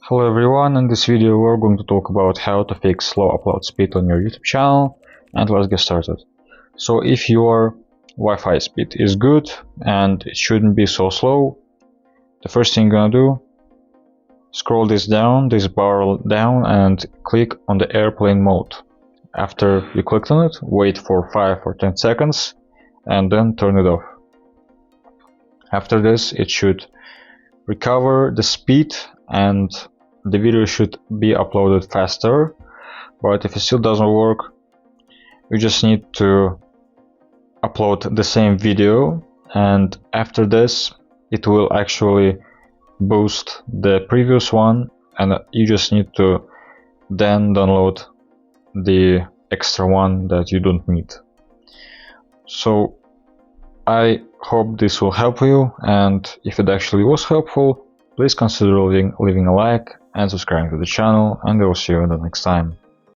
Hello everyone, in this video we're going to talk about how to fix slow upload speed on your YouTube channel, and let's get started. So if your Wi-Fi speed is good and it shouldn't be so slow, the first thing you're gonna do, scroll this bar down and click on the airplane mode. After you clicked on it, wait for 5 or 10 seconds and then turn it off. After this, it should recover the speed and the video should be uploaded faster. But if it still doesn't work, you just need to upload the same video, and after this it will actually boost the previous one, and you just need to then download the extra one that you don't need. So I hope this will help you, and if it actually was helpful, please consider leaving a like and subscribing to the channel, and I will see you in the next time.